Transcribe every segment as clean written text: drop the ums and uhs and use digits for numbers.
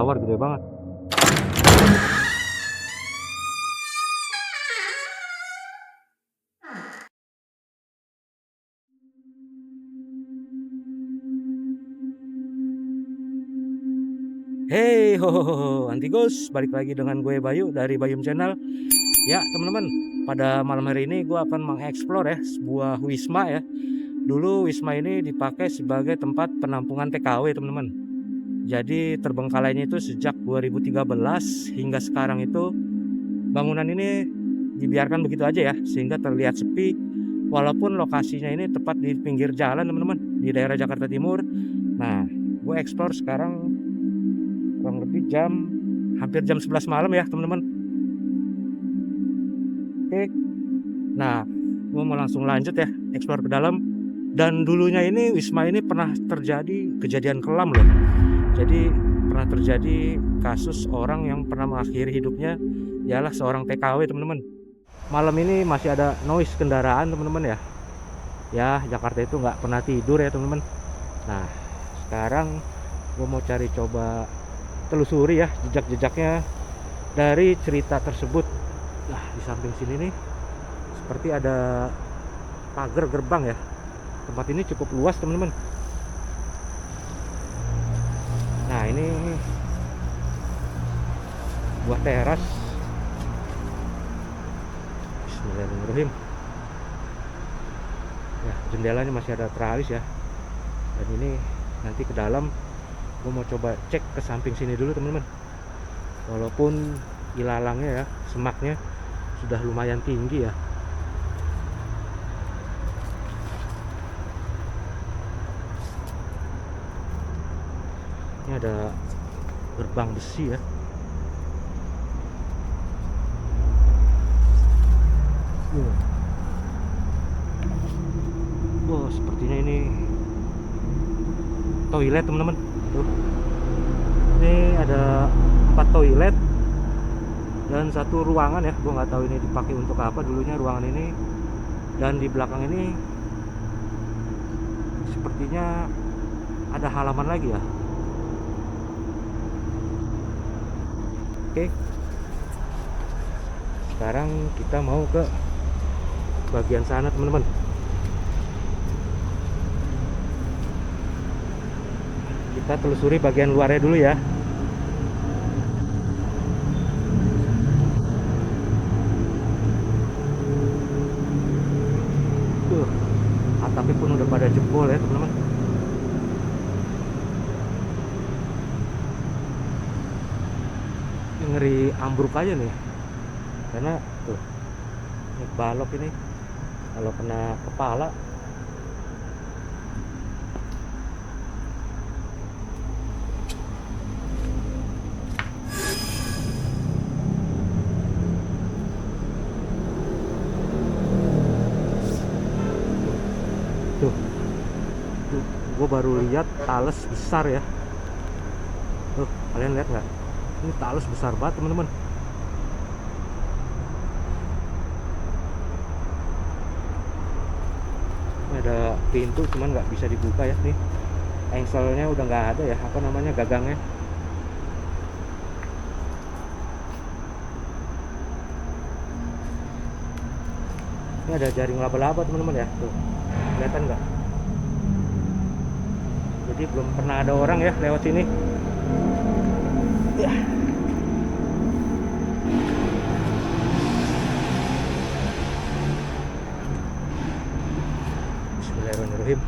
kelelawar gede banget. Hey, ho, Antigos, balik lagi dengan gue Bayu dari Bayum Channel. Ya, teman-teman, pada malam hari ini gue akan mengeksplor ya sebuah wisma ya. Dulu wisma ini dipakai sebagai tempat penampungan TKW, teman-teman. Jadi terbengkalainya itu sejak 2013 hingga sekarang itu bangunan ini dibiarkan begitu aja ya, sehingga terlihat sepi. Walaupun lokasinya ini tepat di pinggir jalan, teman-teman, di daerah Jakarta Timur. Nah, gue eksplor sekarang kurang lebih hampir jam 11 malam ya, teman-teman. Oke. Nah, gue mau langsung lanjut ya, eksplor ke dalam. Dan dulunya ini wisma ini pernah terjadi kejadian kelam loh. Jadi pernah terjadi kasus orang yang pernah mengakhiri hidupnya ialah seorang TKW, teman-teman. Malam ini masih ada noise kendaraan, teman-teman ya. Ya, Jakarta itu nggak pernah tidur ya, teman-teman. Nah, sekarang gue mau cari coba telusuri ya jejak-jejaknya dari cerita tersebut. Nah, di samping sini nih seperti ada pagar gerbang ya. Tempat ini cukup luas, teman-teman. Nah, ini buah teras. Bismillahirrahmanirrahim. Ya, jendelanya masih ada teralis ya. Dan ini nanti ke dalam gue mau coba cek ke samping sini dulu, teman-teman. Walaupun ilalangnya ya, semaknya sudah lumayan tinggi ya. Ini ada gerbang besi ya. Wow, sepertinya ini toilet, teman-teman. Tuh. Ini ada 4 toilet dan 1 ruangan ya. Gue nggak tahu ini dipakai untuk apa dulunya ruangan ini. Dan di belakang ini sepertinya ada halaman lagi ya. Oke. Sekarang kita mau ke bagian sana, teman-teman. Kita telusuri bagian luarnya dulu ya. Atapnya pun udah pada jebol ya, teman-teman. Ngeri ambruk aja nih. Karena tuh, ini balok ini kalau kena kepala. Tuh, gue baru lihat tales besar ya. Tuh, kalian lihat nggak? Ini tales besar banget, teman-teman. Ini ada pintu, cuman nggak bisa dibuka ya. Nih, engselnya udah nggak ada ya. Apa namanya, gagangnya? Ini ada jaring laba-laba, teman-teman ya. Tuh, kelihatan nggak? Jadi belum pernah ada orang ya lewat sini. Ya. Bismillahirrahmanirrahim.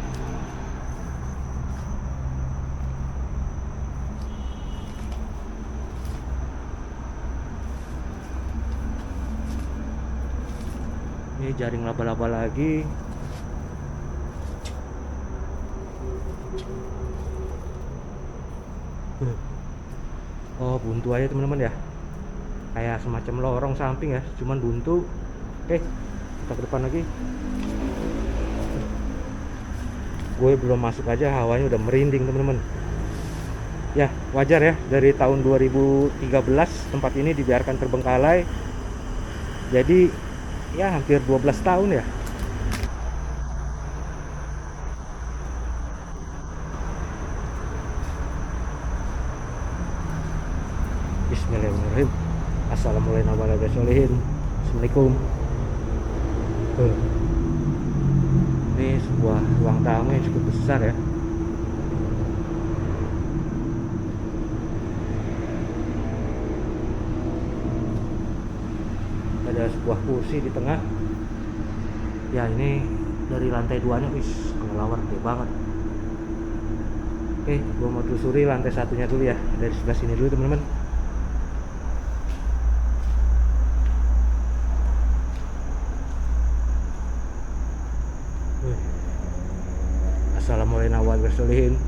Ini jaring laba-laba lagi. Oh, buntu aja, teman-teman ya. Kayak semacam lorong samping ya, cuman buntu. Oke, kita ke depan lagi. Gue belum masuk aja hawanya udah merinding, teman-teman. Ya, wajar ya, dari tahun 2013 tempat ini dibiarkan terbengkalai. Jadi ya hampir 12 tahun ya. Bismillahirrahmanirrahim. Assalamualaikum warahmatullahi wabarakatuh. Assalamualaikum. Tuh, ini sebuah ruang tamu yang cukup besar ya. Ada sebuah kursi di tengah. Ya, ini dari lantai 2-nya, kelelawar gede banget. Oke, gua mau telusuri lantai satunya dulu ya. Dari sebelah sini dulu teman-teman. Assalamualaikum warahmatullahi wabarakatuh.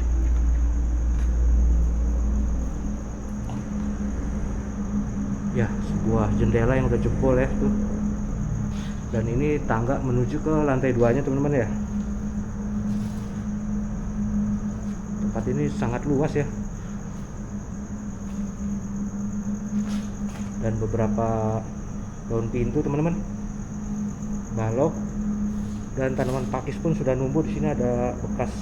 Ya, sebuah jendela yang udah jebol ya tuh. Dan ini tangga menuju ke lantai 2-nya teman-teman ya. Tempat ini sangat luas ya. Dan beberapa daun pintu teman-teman, balok, dan tanaman pakis pun sudah numbuh. Di sini ada bekas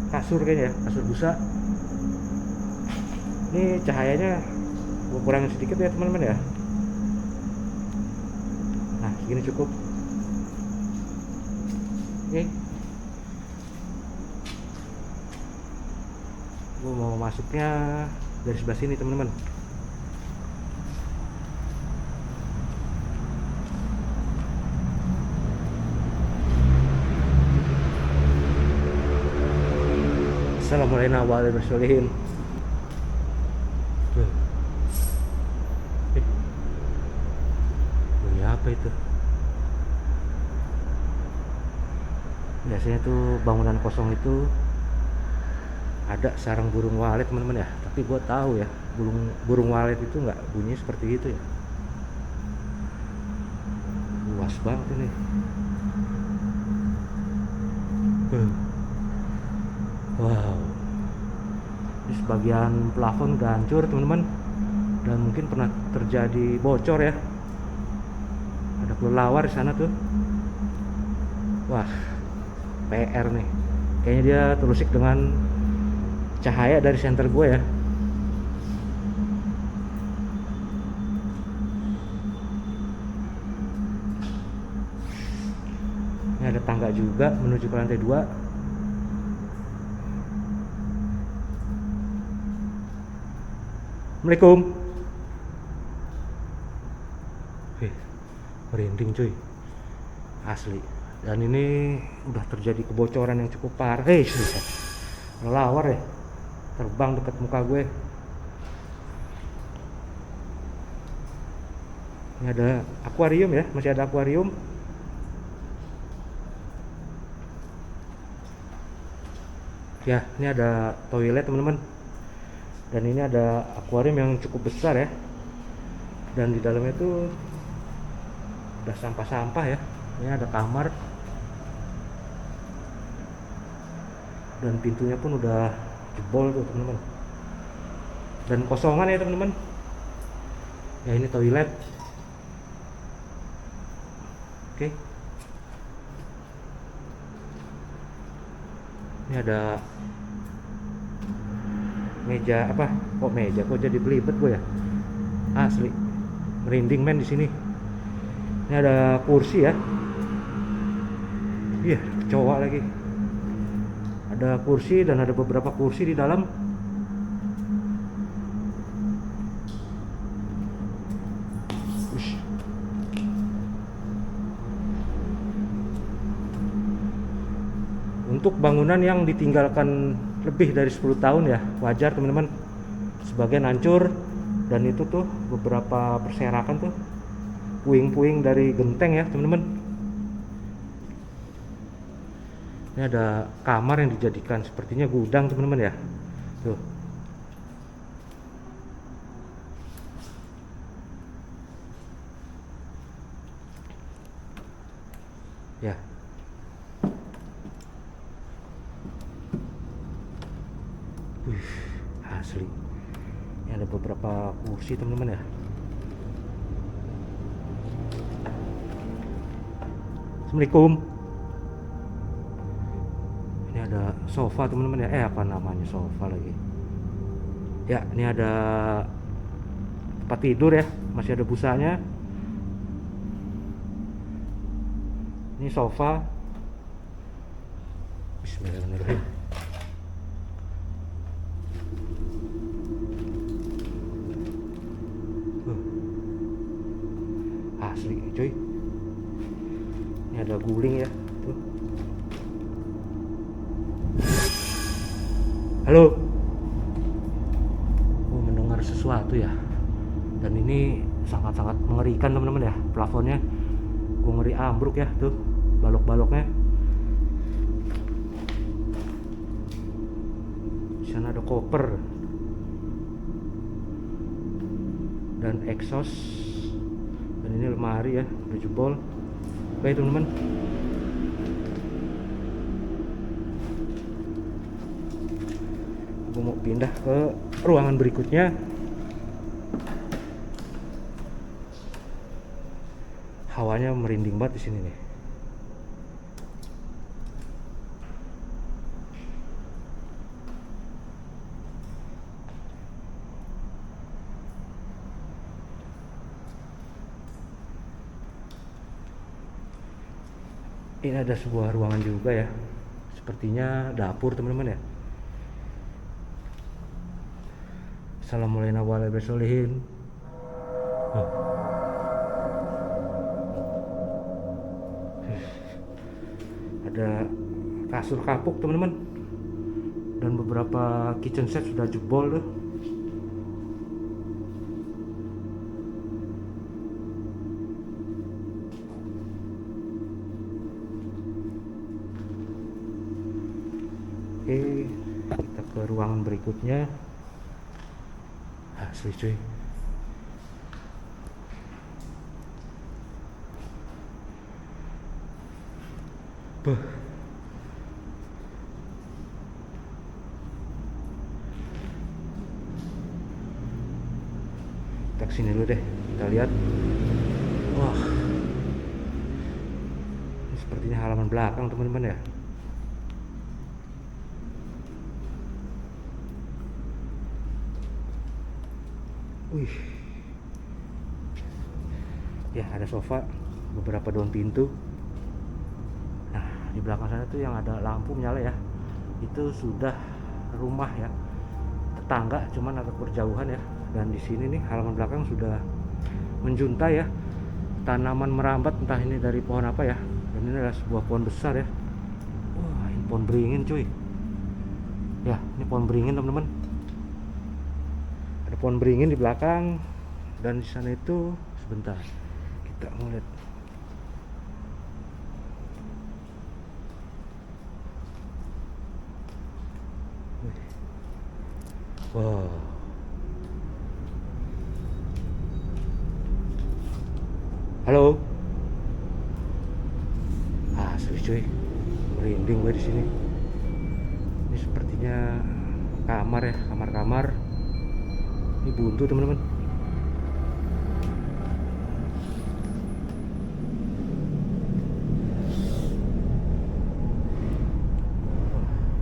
kasur kayaknya ya, kasur busa. Ini cahayanya gue kurangin sedikit ya teman-teman ya. Nah, segini cukup. Oke, gue mau masuknya dari sebelah sini teman-teman. Assalamualaikum warahmatullahi wabarakatuh. Bunyi apa itu? Biasanya tuh bangunan kosong itu ada sarang burung walet teman-teman ya. Tapi gue tahu ya, burung walet itu nggak bunyi seperti itu ya. Luas banget ini. Wow, di sebagian plafon udah hancur teman-teman, dan mungkin pernah terjadi bocor ya. Ada kelelawar di sana tuh. Wah, PR nih. Kayaknya dia terusik dengan cahaya dari senter gue ya. Ini ada tangga juga menuju ke lantai 2. Assalamualaikum. Merinding cuy, asli. Dan ini udah terjadi kebocoran yang cukup parah. Kelelawar ya, terbang dekat muka gue. Ini ada akuarium ya, masih ada akuarium. Ya, ini ada toilet teman-teman. Dan ini ada akuarium yang cukup besar ya. Dan di dalamnya itu udah sampah-sampah ya. Ini ada kamar. Dan pintunya pun udah jebol tuh teman-teman. Dan kosongan ya teman-teman. Ya, ini toilet. Oke. Ini ada meja apa? Kok meja? Kok jadi belibet gue ya? Asli, merinding men di sini. Ini ada kursi ya. Iya, kecoa lagi. Ada kursi dan ada beberapa kursi di dalam. Ush. Untuk bangunan yang ditinggalkan lebih dari 10 tahun ya, wajar teman-teman. Sebagian hancur, dan itu tuh beberapa berserakan tuh puing-puing dari genteng ya teman-teman. Ini ada kamar yang dijadikan sepertinya gudang teman-teman ya. Tuh. Ya. Asli. Ini ada beberapa kursi teman-teman ya. Assalamualaikum. Ini ada sofa teman-teman ya. Apa namanya sofa lagi? Ya, ini ada tempat tidur ya, masih ada busanya. Ini sofa. Bismillahirrahmanirrahim. Asli cuy, ini ada guling ya tuh. Halo. Mendengar sesuatu ya, dan ini sangat-sangat mengerikan teman-teman ya. Plafonnya gue ngeri ambruk ya tuh, balok-baloknya. Di sana ada koper dan exhaust. Dan ini lemari ya, udah jebol. Oke teman-teman, gue mau pindah ke ruangan berikutnya. Hawanya merinding banget di sini nih. Ini ada sebuah ruangan juga ya, sepertinya dapur teman-teman ya. Assalamualaikum warahmatullahi wabarakatuh. Ada kasur kapuk teman-teman, dan beberapa kitchen set sudah jebol tuh. Oke, kita ke ruangan berikutnya. Asli cuy. Beuh. Kita kesini dulu deh, kita lihat. Wah, ini sepertinya halaman belakang teman-teman ya. Wih, ya ada sofa, beberapa daun pintu. Nah di belakang sana tuh yang ada lampu menyala ya, itu sudah rumah ya, tetangga, cuman agak berjauhan ya. Dan di sini nih halaman belakang sudah menjuntai ya, tanaman merambat, entah ini dari pohon apa ya. Dan ini adalah sebuah pohon besar ya. Wah, ini pohon beringin cuy. Ya, ini pohon beringin teman-teman. Ada pohon beringin di belakang, dan di sana itu sebentar kita mau lihat. Wow. Halo. Asli cuy, merinding gue di sini. Ini sepertinya kamar ya, kamar-kamar. Ini buntu teman-teman.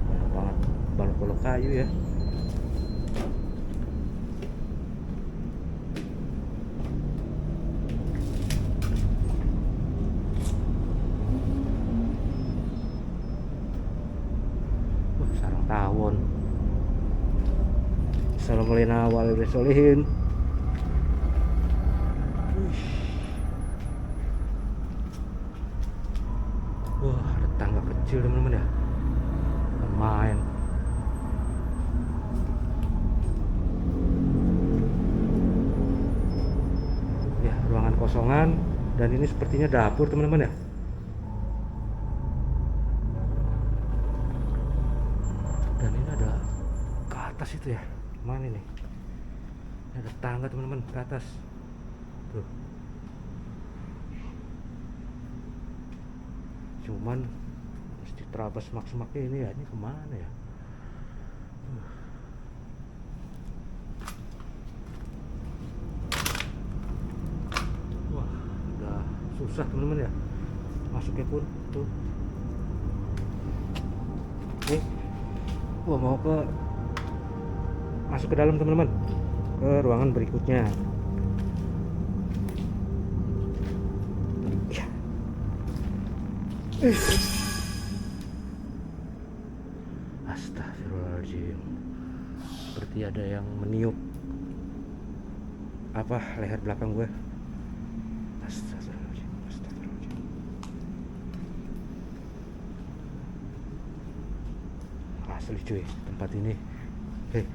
Banyak banget balok-balok kayu ya. Wah, sarang tawon. Assalamualaikum warahmatullahi wabarakatuh. Wah, ada tangga kecil teman-teman ya, main. Ya, ruangan kosongan, dan ini sepertinya dapur teman-teman ya. Dan ini ada ke atas itu ya. Mana ini? Ini ada tangga teman-teman ke atas. Tuh. Cuman mesti terabas semak-semaknya ini ya. Ini kemana ya? Wah, udah susah teman-teman ya. Masuknya pun tuh. Nih, gua mau masuk ke dalam teman-teman, ke ruangan berikutnya. Astagfirullahaladzim. Seperti ada yang meniup apa leher belakang gue. Astagfirullahaladzim, astagfirullahaladzim. Asli cuy, tempat ini. Hei,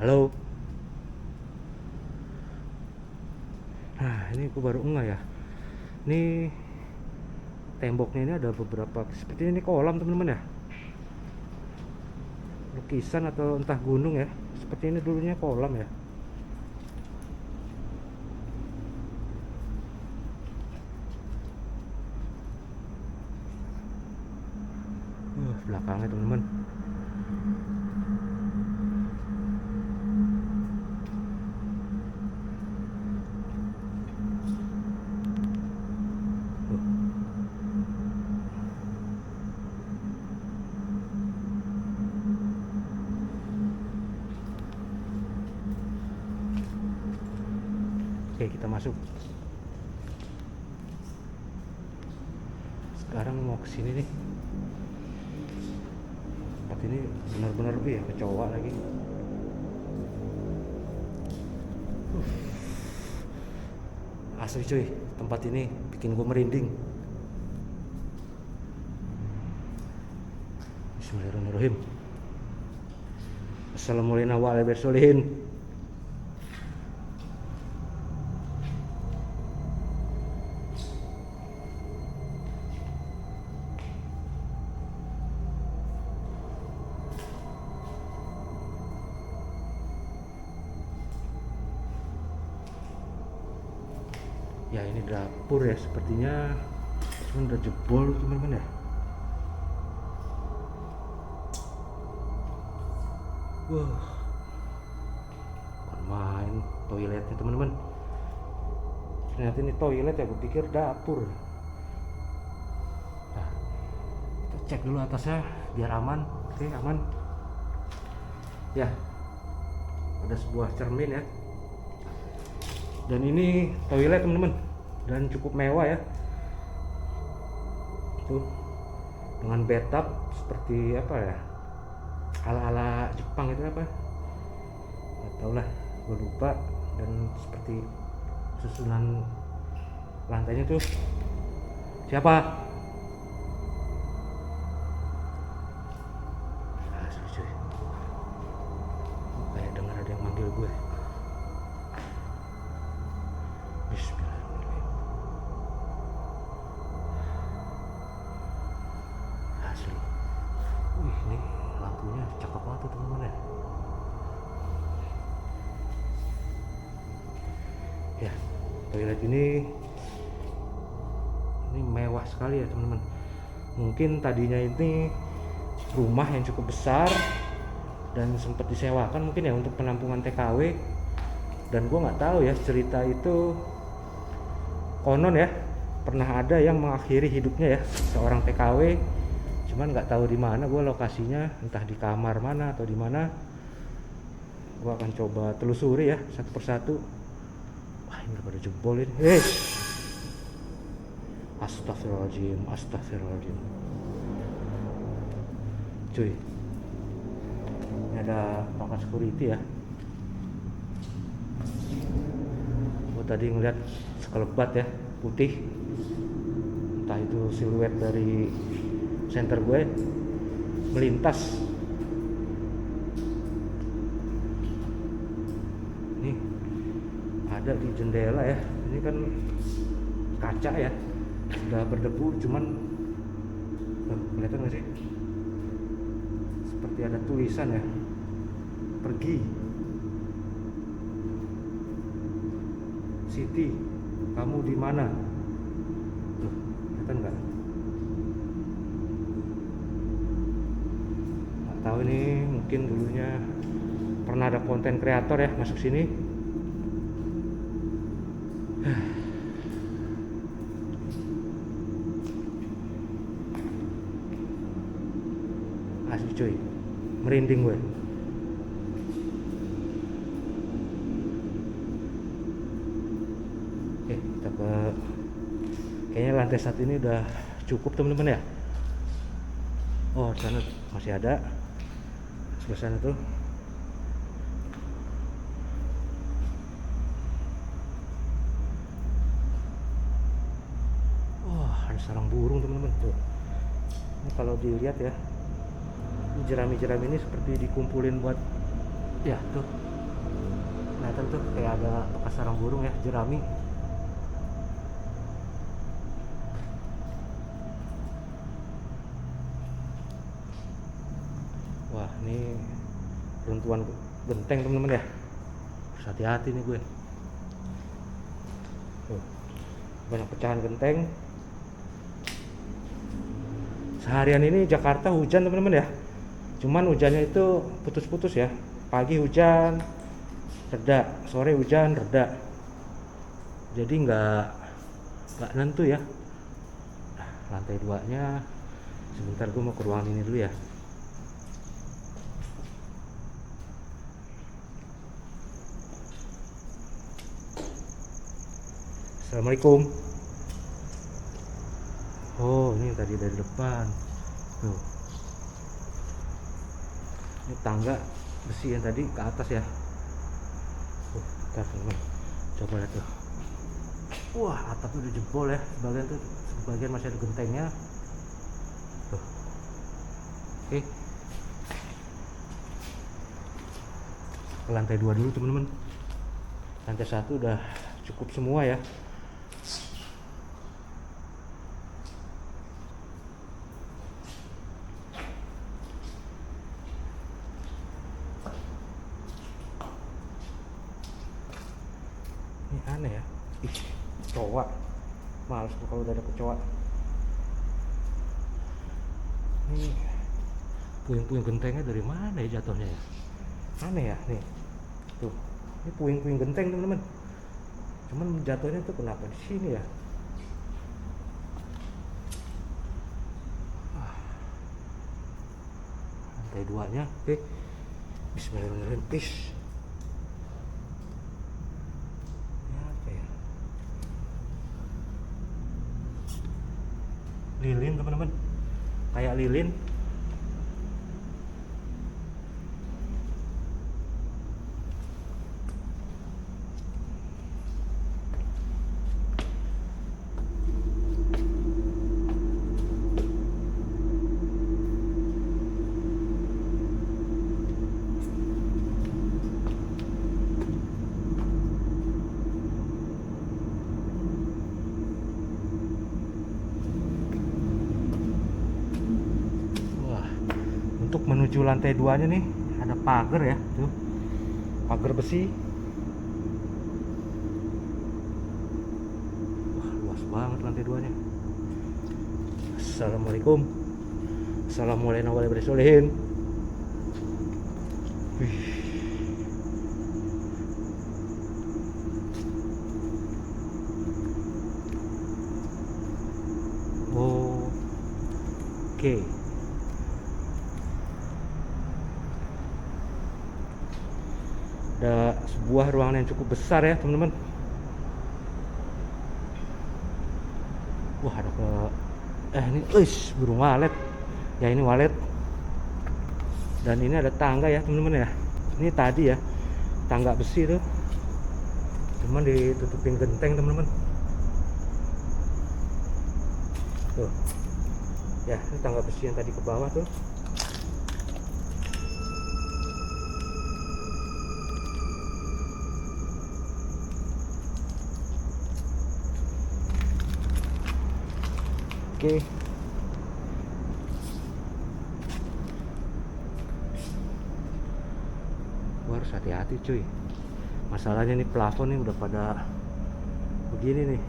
halo. Nah ini gue baru enggak ya. Ini temboknya ini ada beberapa, seperti ini kolam teman-teman ya. Lukisan atau entah gunung ya. Seperti ini dulunya kolam ya. Belakangnya teman-teman. Oke, kita masuk. Sekarang mau ke sini nih. Tempat ini benar-benar kecoa lagi. Asli cuy, tempat ini bikin gue merinding. Bismillahirrahmanirrahim. Assalamualaikum warahmatullahi wabarakatuh. Ya ini dapur ya sepertinya, cuman udah jebol teman-teman ya. Wah, bukan main toiletnya teman-teman. Ternyata ini toilet ya, gue pikir dapur. Nah, kita cek dulu atasnya biar aman. Oke, aman. Ya, ada sebuah cermin ya. Dan ini toilet teman-teman, dan cukup mewah ya. Tuh, dengan bathtub seperti apa ya, ala-ala Jepang itu apa? Nggak tahu lah, gue lupa. Dan seperti susunan lantainya tuh. Siapa? Asli cuy, kayak dengar ada yang manggil gue. Bismillahirrahmanirrahim. Asli. Wih, ini lampunya cakep banget tuh teman-teman ya. Ya, toilet ini mewah sekali ya teman-teman. Mungkin tadinya ini rumah yang cukup besar dan sempat disewakan mungkin ya untuk penampungan TKW. Dan gue nggak tahu ya, cerita itu konon ya pernah ada yang mengakhiri hidupnya ya, seorang TKW. Cuman nggak tahu di mana gue lokasinya, entah di kamar mana atau di mana. Gue akan coba telusuri ya satu persatu. Wah, ini udah pada jebol ini. Astagfirullahaladzim, astagfirullahaladzim. Cuy, ini ada pangkat security ya. Gue tadi ngeliat sekelebat ya, putih. Entah itu siluet dari center gue melintas. Nih, ada di jendela ya. Ini kan kaca ya, sudah berdebu, cuman kelihatan nggak sih? Seperti ada tulisan ya, pergi. Siti, kamu di mana? Tuh, kelihatan nggak? Nggak tahu ini, mungkin dulunya pernah ada konten kreator ya masuk sini. Asli cuy, merinding gue. Oke, kita ke, kayaknya lantai 1 ini udah cukup teman-teman ya. Oh, sana masih ada, sebelah sana tuh. Wah, ada sarang burung teman-teman tuh. Ini kalau dilihat ya, jerami-jerami ini seperti dikumpulin buat, ya tuh kelihatan tuh kayak ada bekas sarang burung ya, jerami. Wah, ini runtuhan genteng teman-teman ya, harus hati-hati nih gue. Tuh, banyak pecahan genteng. Seharian ini Jakarta hujan teman-teman ya, cuman hujannya itu putus-putus ya. Pagi hujan reda, sore hujan reda, jadi nggak nentu ya. Lantai 2-nya sebentar, gue mau ke ruangan ini dulu ya. Assalamualaikum. Oh, ini tadi dari depan tuh. Ini tangga besi yang tadi ke atas ya. Bentar teman, coba lihat tuh. Wah, atapnya udah jebol ya, sebagian masih ada gentengnya tuh. Oke, ke lantai 2 dulu teman-teman. Lantai 1 udah cukup semua ya. Ini aneh ya, kecoa. Males kalau udah ada kecoa. Ini puing-puing gentengnya dari mana ya jatuhnya ya? Aneh ya nih. Tuh, ini puing-puing genteng teman-teman. Cuman jatuhnya tuh kenapa di sini ya? Lantai 2-nya, oke. Bismillahirrahmanirrahim. Lilin teman-teman, kayak lilin. Untuk menuju lantai 2-nya nih ada pagar ya, tuh pagar besi. Wah, luas banget lantai 2-nya. Assalamualaikum. Assalamualaikum warahmatullahi wabarakatuh. Oh, oke. Ada sebuah ruangan yang cukup besar ya teman-teman. Wah, ada ini burung walet ya, ini walet. Dan ini ada tangga ya teman-teman ya. Ini tadi ya tangga besi tuh, cuman ditutupin genteng teman-teman. Tuh ya, ini tangga besi yang tadi ke bawah tuh. Oke. Gua harus hati-hati cuy. Masalahnya nih plafon nih udah pada begini nih,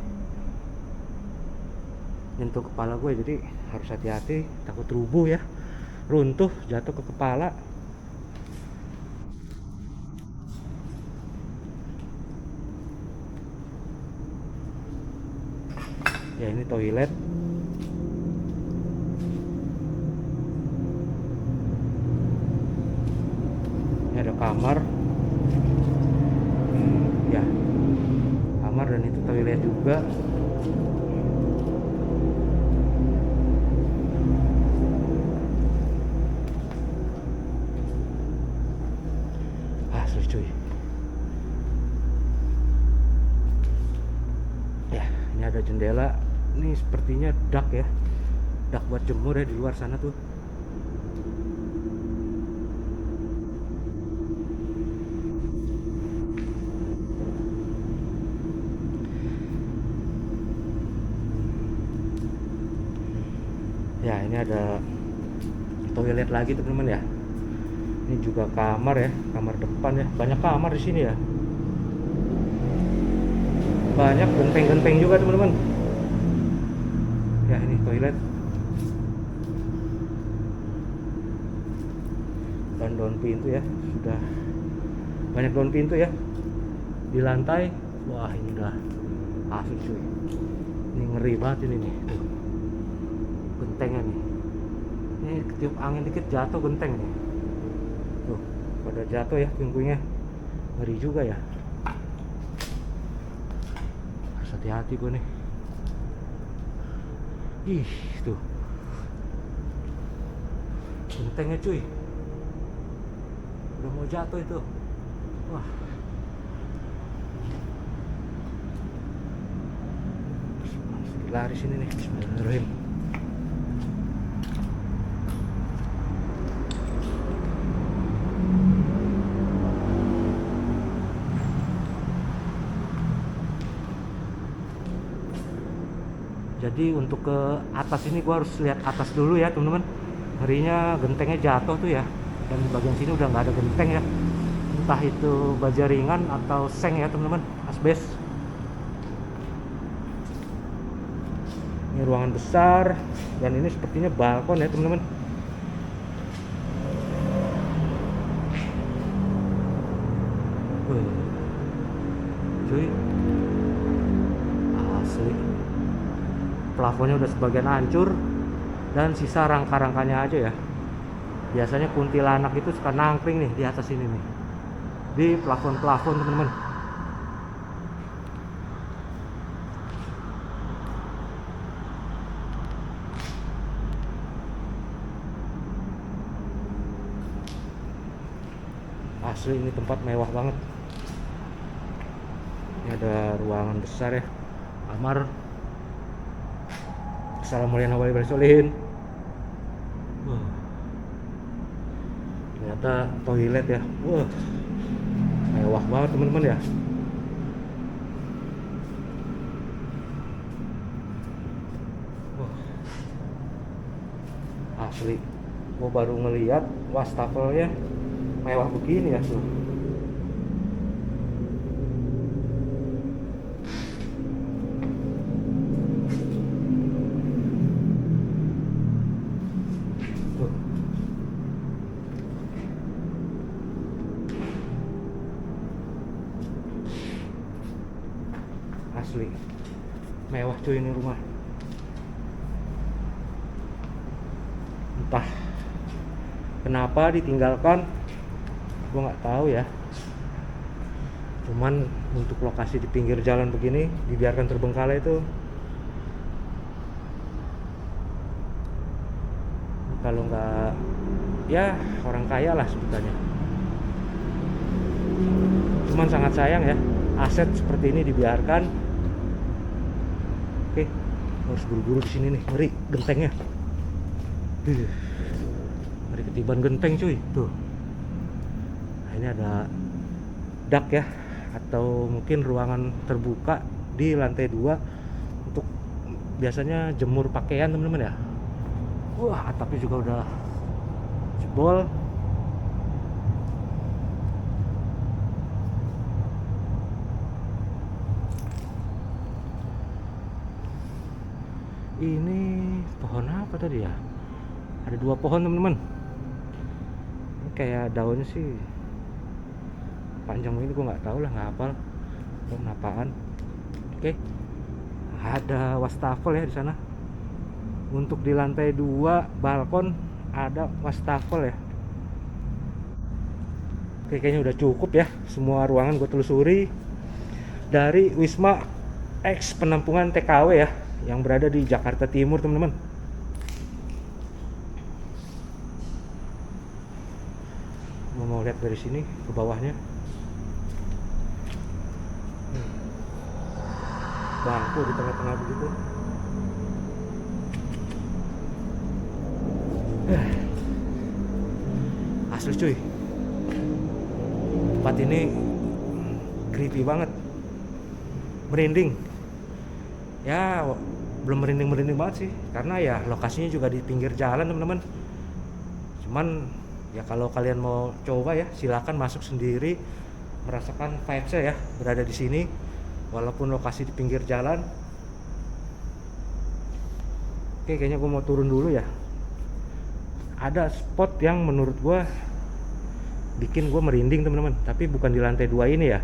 nyentuh kepala gue, jadi harus hati-hati, takut rubuh ya, runtuh jatuh ke kepala. Ya, ini toilet. Ini ada kamar ya, kamar, dan itu toilet juga. cuy. Ya, ini ada jendela. Ini sepertinya dak ya, dak buat jemur ya di luar sana tuh. Ya, ini ada toilet lagi teman-teman ya. Ini juga kamar ya, kamar depan ya. Banyak kamar di sini ya. Banyak genteng-genteng juga teman-teman. Ya, ini toilet. Dan daun pintu ya, sudah banyak daun pintu ya di lantai. Wah, ini udah asik cuy. Ini ngeri banget ini nih. Tuh. Gentengnya nih. Ini ketiup angin dikit jatuh genteng nih. Tuh, pada jatuh ya puing-puingnya. Ngeri juga ya. Harus hati-hati gue nih. Ih, tuh. Gentengnya cuy. Udah mau jatuh itu. Wah. Lari sini nih. Bismillahirrahmanirrahim. Jadi untuk ke atas ini gua harus lihat atas dulu ya teman-teman. Ngerinya gentengnya jatuh tuh ya. Dan di bagian sini udah nggak ada genteng ya. Entah itu baja ringan atau seng ya teman-teman, asbes. Ini ruangan besar dan ini sepertinya balkon ya teman-teman. Cuy, asli. Plafonnya udah sebagian hancur dan sisa rangka-rangkanya aja ya. Biasanya kuntilanak itu suka nangkring nih di atas ini nih, di plafon-plafon teman-teman. Asli ini tempat mewah banget. Ini ada ruangan besar ya, kamar. Assalamualaikum warahmatullahi wabarakatuh. Ternyata toilet ya. Wah, mewah banget teman-teman ya. Wah, asli. Gua baru ngeliat wastafelnya mewah begini ya tuh. Asli mewah cuy ini rumah. Entah kenapa ditinggalkan, gue nggak tahu ya. Cuman untuk lokasi di pinggir jalan begini dibiarkan terbengkalai itu, kalau nggak ya orang kaya lah sebutannya. Cuman sangat sayang ya, aset seperti ini dibiarkan. Oke, harus buru-buru di sini nih, ngeri gentengnya. Ngeri ketiban genteng cuy, tuh. Nah, ini ada dak ya, atau mungkin ruangan terbuka di lantai 2 untuk biasanya jemur pakaian teman-teman ya. Wah, atapnya juga udah jebol. Ini pohon apa tadi ya? Ada 2 pohon teman-teman. Ini kayak daunnya sih panjang ini, gue nggak tahu lah, nggak hafal pohon apaan. Oke, ada wastafel ya di sana. Untuk di lantai 2 balkon ada wastafel ya. Oke, kayaknya udah cukup ya. Semua ruangan gue telusuri dari Wisma X penampungan TKW ya, yang berada di Jakarta Timur teman-teman. Mau lihat dari sini ke bawahnya. bangku di tengah-tengah begitu. Asli cuy, tempat ini creepy banget, merinding. Ya belum merinding banget sih, karena ya lokasinya juga di pinggir jalan teman-teman. Cuman ya kalau kalian mau coba ya silakan masuk sendiri, merasakan vibes-nya ya berada di sini walaupun lokasi di pinggir jalan. Oke, kayaknya gue mau turun dulu ya. Ada spot yang menurut gue bikin gue merinding teman-teman, tapi bukan di lantai 2 ini ya.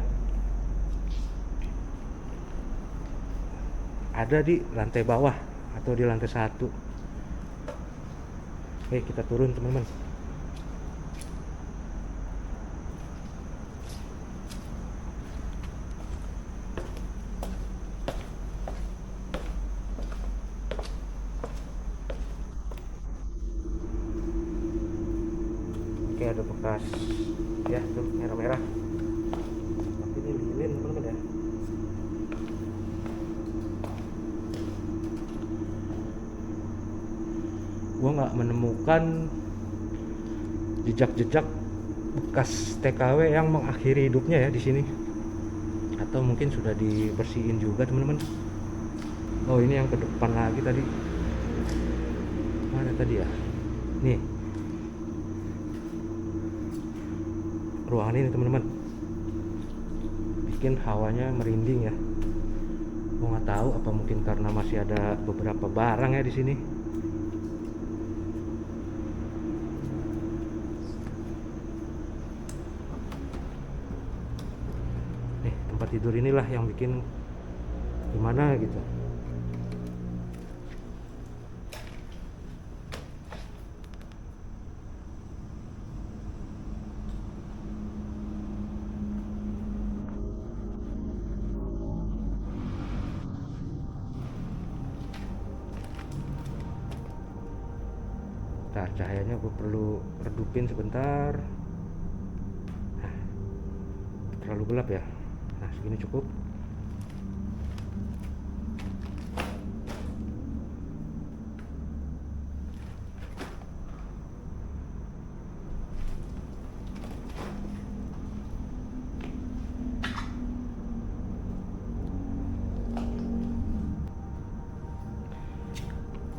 Ada di lantai bawah atau di lantai 1. Oke, kita turun teman-teman. Oke, ada bekas ya tuh merah-merah, tapi ini lilin teman-teman ya. Gua nggak menemukan jejak-jejak bekas TKW yang mengakhiri hidupnya ya di sini, atau mungkin sudah dibersihin juga teman-teman. Oh, ini yang ke depan lagi tadi. Mana tadi ya? Nih, ruangan ini teman-teman bikin hawanya merinding ya. Gua nggak tahu apa mungkin karena masih ada beberapa barang ya di sini. Nih, tempat tidur inilah yang bikin gimana gitu. Nah, cahayanya gue perlu redupin sebentar. Nah, terlalu gelap ya. Nah, segini cukup.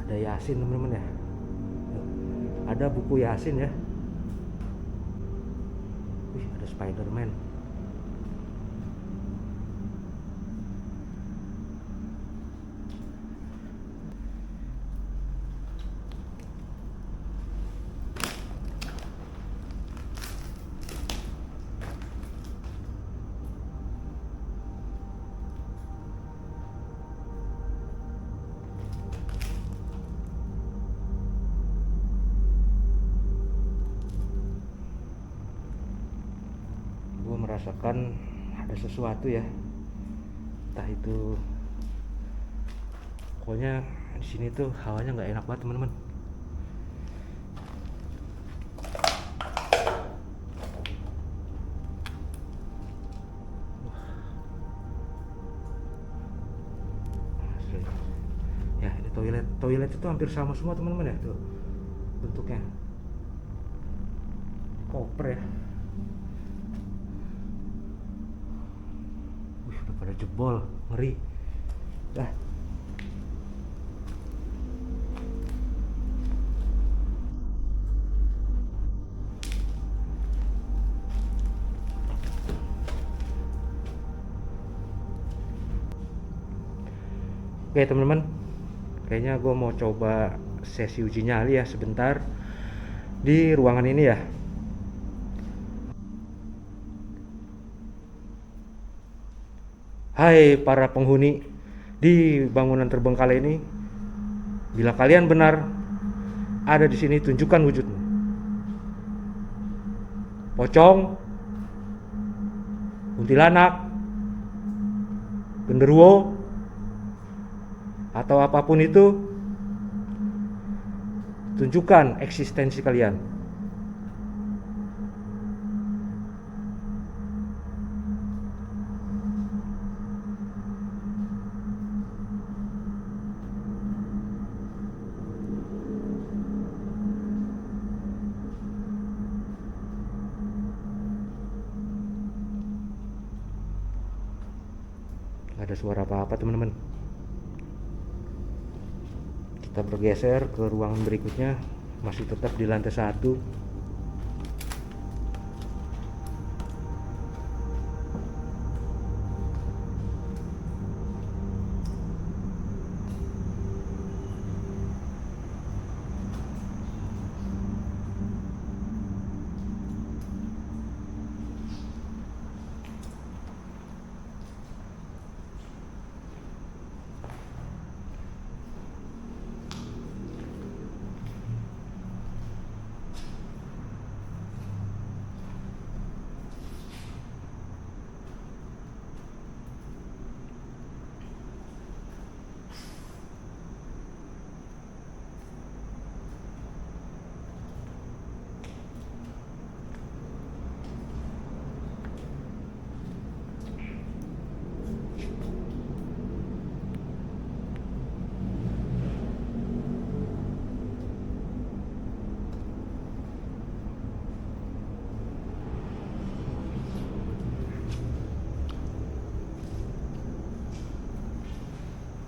Ada Yasin teman-teman ya. Ada buku Yasin ya. Wih, ada Spider-Man. Gue merasakan ada sesuatu ya, entah itu, pokoknya di sini tuh hawanya nggak enak banget teman-teman. Ya, ini toilet itu hampir sama semua teman-teman ya, tuh bentuknya koper ya. Wih, udah pada jebol, ngeri dah. Oke teman-teman, kayaknya gue mau coba sesi uji nyali ya sebentar di ruangan ini ya. Hai para penghuni di bangunan terbengkalai ini, bila kalian benar ada di sini, tunjukkan wujudmu. Pocong, kuntilanak, genderuwo, atau apapun itu, tunjukkan eksistensi kalian. ada suara apa-apa teman-teman. Kita bergeser ke ruangan berikutnya, masih tetap di lantai 1.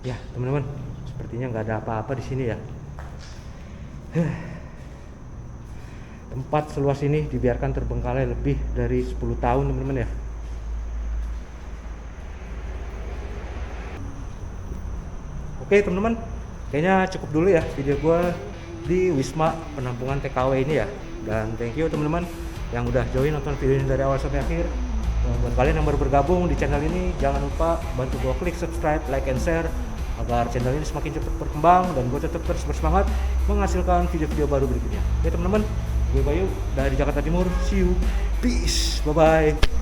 Ya teman-teman, sepertinya nggak ada apa-apa di sini ya. Tempat seluas ini dibiarkan terbengkalai lebih dari 10 tahun teman-teman ya. Oke teman-teman, kayaknya cukup dulu ya video gua di Wisma Penampungan TKW ini ya. Dan thank you teman-teman yang udah join nonton video ini dari awal sampai akhir. Buat kalian yang baru bergabung di channel ini, jangan lupa bantu gua klik subscribe, like, and share agar channel ini semakin cepat berkembang dan gue tetap terus bersemangat menghasilkan video-video baru berikutnya. Oke teman-teman, gue Bayu dari Jakarta Timur. See you, peace, bye bye.